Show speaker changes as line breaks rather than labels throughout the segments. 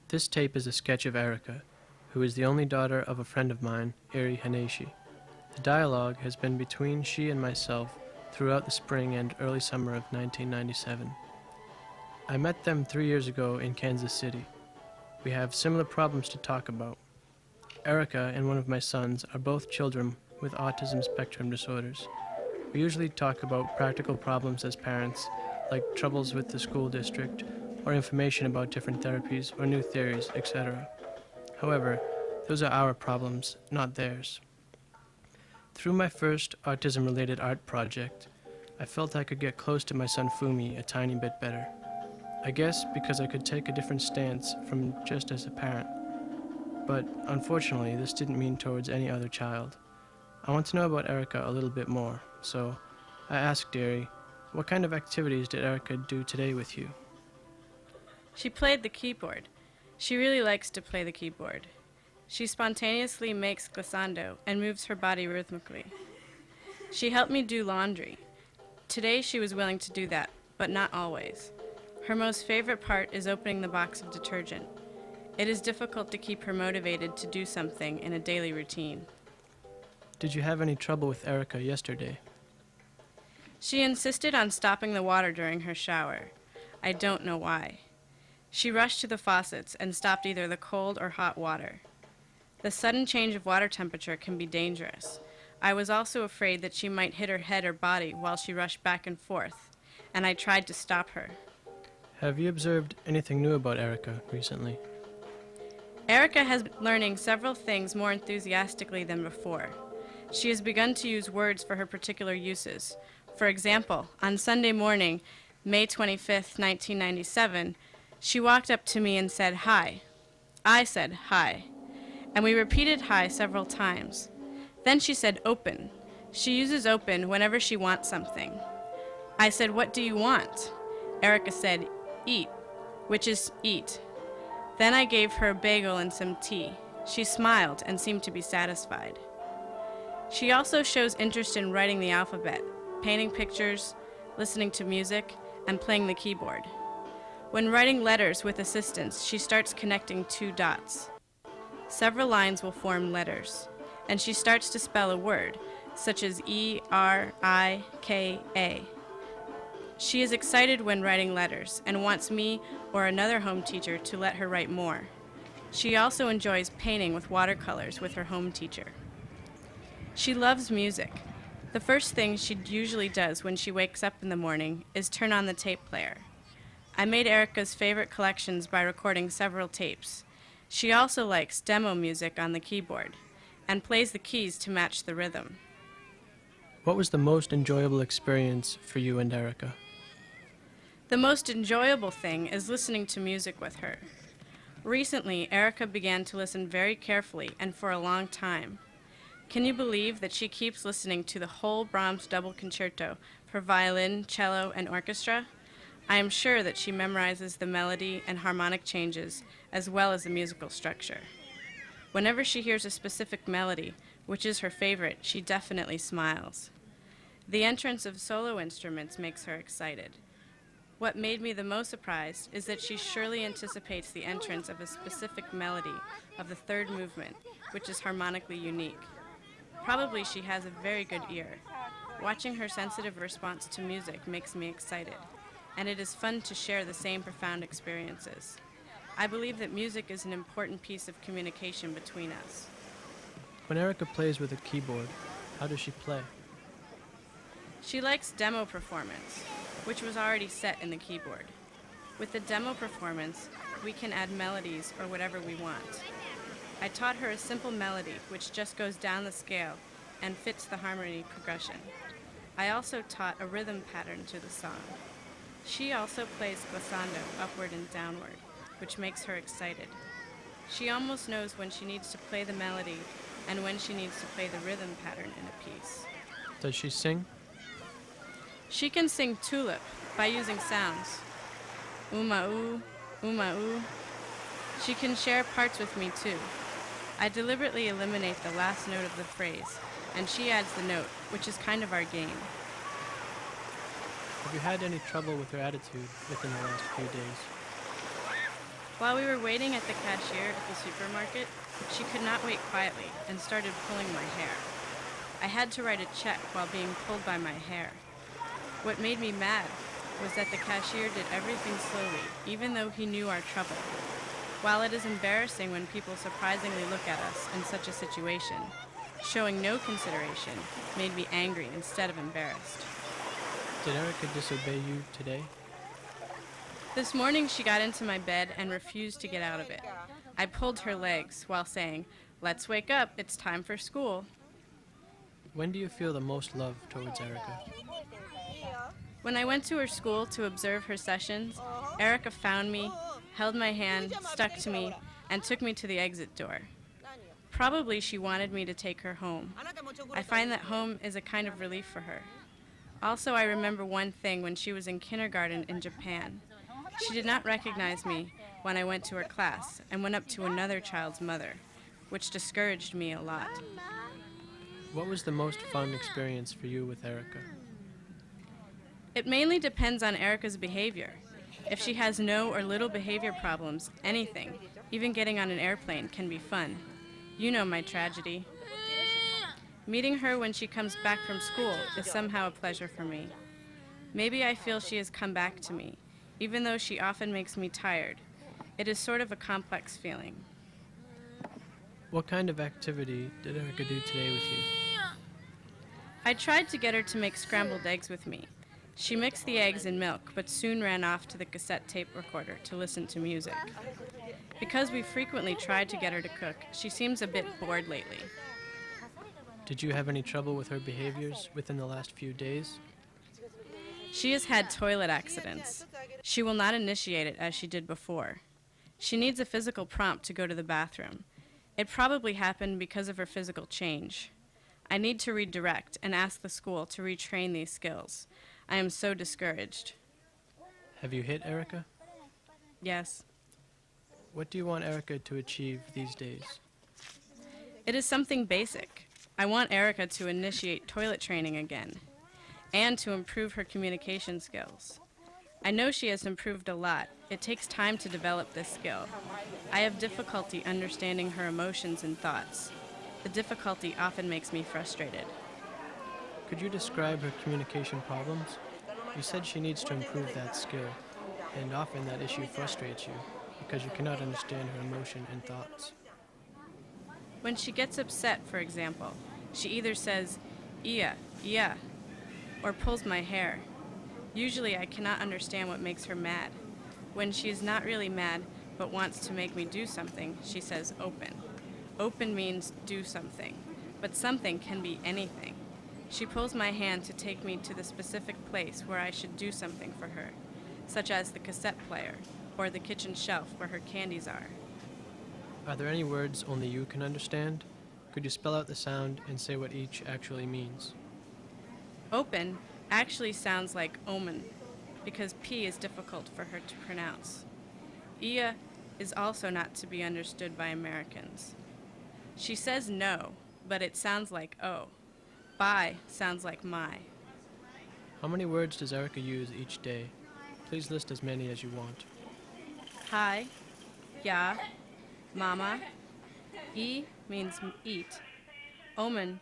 This tape is a sketch of Erica, who is the only daughter of a friend of mine, Eri Haneshi. The dialogue has been between she and myself throughout the spring and early summer of 1997. I met them 3 years ago in Kansas City. We have similar problems to talk about. Erica and one of my sons are both children with autism spectrum disorders. We usually talk about practical problems as parents, like troubles with the school district, or information about different therapies or new theories, etc. However, those are our problems, not theirs. Through my first autism-related art project, I felt I could get close to my son Fumi a tiny bit better. I guess because I could take a different stance from just as a parent. But unfortunately, this didn't mean towards any other child. I want to know about Erica a little bit more, so I asked Eri, what kind of activities did Erica do today with you?
She played the keyboard. She really likes to play the keyboard. She spontaneously makes glissando and moves her body rhythmically. She helped me do laundry. Today she was willing to do that, but not always. Her most favorite part is opening the box of detergent. It is difficult to keep her motivated to do something in a daily routine.
Did you have any trouble with Erica yesterday?
She insisted on stopping the water during her shower. I don't know why. She rushed to the faucets and stopped either the cold or hot water. The sudden change of water temperature can be dangerous. I was also afraid that she might hit her head or body while she rushed back and forth, and I tried to stop her.
Have you observed anything new about Erica recently?
Erica has been learning several things more enthusiastically than before. She has begun to use words for her particular uses. For example, on Sunday morning, May 25th, 1997, she walked up to me and said, "Hi." I said, "Hi." And we repeated "hi" several times. Then she said, "Open." She uses open whenever she wants something. I said, "What do you want?" Erica said, "Eat," which is eat. Then I gave her a bagel and some tea. She smiled and seemed to be satisfied. She also shows interest in writing the alphabet, painting pictures, listening to music, and playing the keyboard. When writing letters with assistance, she starts connecting 2 dots. Several lines will form letters, and she starts to spell a word, such as E-R-I-K-A. She is excited when writing letters and wants me or another home teacher to let her write more. She also enjoys painting with watercolors with her home teacher. She loves music. The first thing she usually does when she wakes up in the morning is turn on the tape player. I made Erica's favorite collections by recording several tapes. She also likes demo music on the keyboard and plays the keys to match the rhythm.
What was the most enjoyable experience for you and Erica?
The most enjoyable thing is listening to music with her. Recently, Erica began to listen very carefully and for a long time. Can you believe that she keeps listening to the whole Brahms double concerto for violin, cello, and orchestra? I am sure that she memorizes the melody and harmonic changes as well as the musical structure. Whenever she hears a specific melody, which is her favorite, she definitely smiles. The entrance of solo instruments makes her excited. What made me the most surprised is that she surely anticipates the entrance of a specific melody of the third movement, which is harmonically unique. Probably she has a very good ear. Watching her sensitive response to music makes me excited, and it is fun to share the same profound experiences. I believe that music is an important piece of communication between us.
When Erica plays with a keyboard, how does she play?
She likes demo performance, which was already set in the keyboard. With the demo performance, we can add melodies or whatever we want. I taught her a simple melody which just goes down the scale and fits the harmony progression. I also taught a rhythm pattern to the song. She also plays glissando upward and downward, which makes her excited. She almost knows when she needs to play the melody and when she needs to play the rhythm pattern in a piece.
Does she sing?
She can sing Tulip by using sounds. Uma-oo, uma-oo. She can share parts with me too. I deliberately eliminate the last note of the phrase, and she adds the note, which is kind of our game.
Have you had any trouble with her attitude within the last few days?
While we were waiting at the cashier at the supermarket, she could not wait quietly and started pulling my hair. I had to write a check while being pulled by my hair. What made me mad was that the cashier did everything slowly, even though he knew our trouble. While it is embarrassing when people surprisingly look at us in such a situation, showing no consideration made me angry instead of embarrassed.
Did Erica disobey you today?
This morning she got into my bed and refused to get out of it. I pulled her legs while saying, "Let's wake up, it's time for school."
When do you feel the most love towards Erica?
When I went to her school to observe her sessions, Erica found me, held my hand, stuck to me, and took me to the exit door. Probably she wanted me to take her home. I find that home is a kind of relief for her. Also, I remember one thing when she was in kindergarten in Japan. She did not recognize me when I went to her class and went up to another child's mother, which discouraged me a lot.
What was the most fun experience for you with Erica?
It mainly depends on Erica's behavior. If she has no or little behavior problems, anything, even getting on an airplane, can be fun. You know my tragedy. Meeting her when she comes back from school is somehow a pleasure for me. Maybe I feel she has come back to me, even though she often makes me tired. It is sort of a complex feeling.
What kind of activity did Erica do today with you?
I tried to get her to make scrambled eggs with me. She mixed the eggs in milk, but soon ran off to the cassette tape recorder to listen to music. Because we frequently tried to get her to cook, she seems a bit bored lately.
Did you have any trouble with her behaviors within the last few days?
She has had toilet accidents. She will not initiate it as she did before. She needs a physical prompt to go to the bathroom. It probably happened because of her physical change. I need to redirect and ask the school to retrain these skills. I am so discouraged.
Have you hit Erica?
Yes.
What do you want Erica to achieve these days?
It is something basic. I want Erica to initiate toilet training again and to improve her communication skills. I know she has improved a lot. It takes time to develop this skill. I have difficulty understanding her emotions and thoughts. The difficulty often makes me frustrated.
Could you describe her communication problems? You said she needs to improve that skill, and often that issue frustrates you because you cannot understand her emotion and thoughts.
When she gets upset, for example, she either says, "Iya, yeah," or pulls my hair. Usually I cannot understand what makes her mad. When she is not really mad but wants to make me do something, she says open. Open means do something, but something can be anything. She pulls my hand to take me to the specific place where I should do something for her, such as the cassette player or the kitchen shelf where her candies are.
Are there any words only you can understand? Could you spell out the sound and say what each actually means?
Open actually sounds like omen, because P is difficult for her to pronounce. Ia is also not to be understood by Americans. She says no, but it sounds like O. Bye sounds like my.
How many words does Erica use each day? Please list as many as you want.
Hi, ya, mama. E means eat. Omen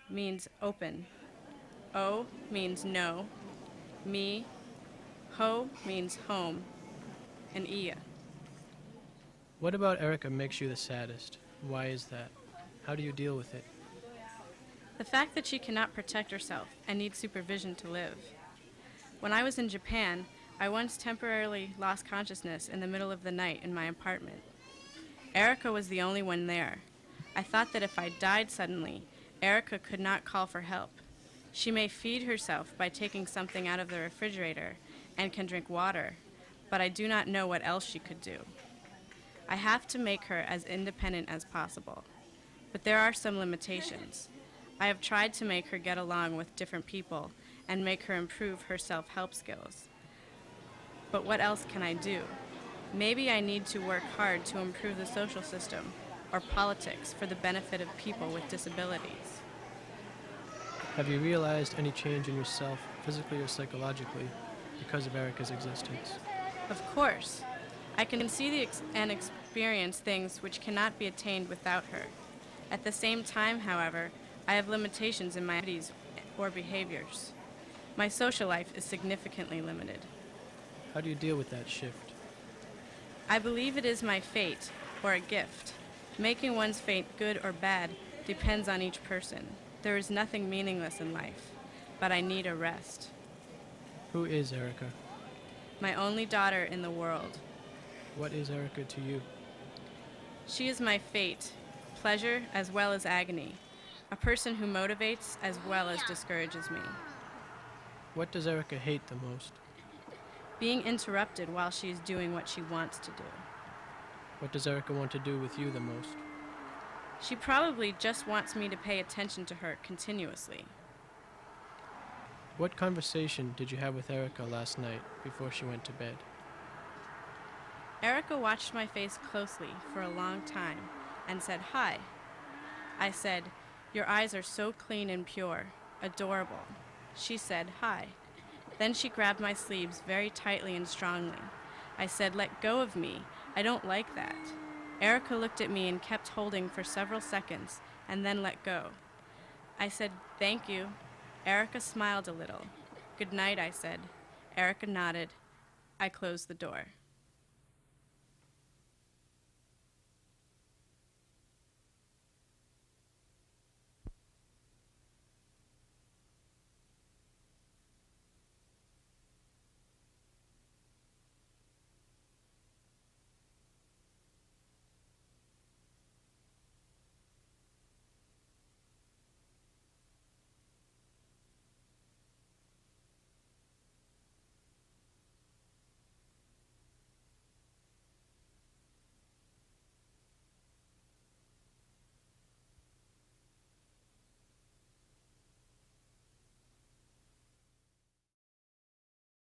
means open. O means no. Me. Ho means home. And Ia.
What about Erica makes you the saddest? Why is that? How do you deal with it?
The fact that she cannot protect herself and needs supervision to live. When I was in Japan, I once temporarily lost consciousness in the middle of the night in my apartment. Erica was the only one there. I thought that if I died suddenly, Erica could not call for help. She may feed herself by taking something out of the refrigerator and can drink water, but I do not know what else she could do. I have to make her as independent as possible, but there are some limitations. I have tried to make her get along with different people and make her improve her self-help skills. But what else can I do? Maybe I need to work hard to improve the social system or politics for the benefit of people with disabilities.
Have you realized any change in yourself, physically or psychologically, because of Erica's existence?
Of course. I can see and experience things which cannot be attained without her. At the same time, however, I have limitations in my activities or behaviors. My social life is significantly limited.
How do you deal with that shift?
I believe it is my fate, or a gift. Making one's fate good or bad depends on each person. There is nothing meaningless in life, but I need a rest.
Who is Erica?
My only daughter in the world.
What is Erica to you?
She is my fate, pleasure as well as agony, a person who motivates as well as discourages me.
What does Erica hate the most?
Being interrupted while she is doing what she wants to do.
What does Erica want to do with you the most?
She probably just wants me to pay attention to her continuously.
What conversation did you have with Erica last night before she went to bed?
Erica watched my face closely for a long time and said, "Hi." I said, "Your eyes are so clean and pure, adorable." She said, "Hi." Then she grabbed my sleeves very tightly and strongly. I said, "Let go of me. I don't like that." Erica looked at me and kept holding for several seconds and then let go. I said, "Thank you." Erica smiled a little. "Good night," I said. Erica nodded. I closed the door.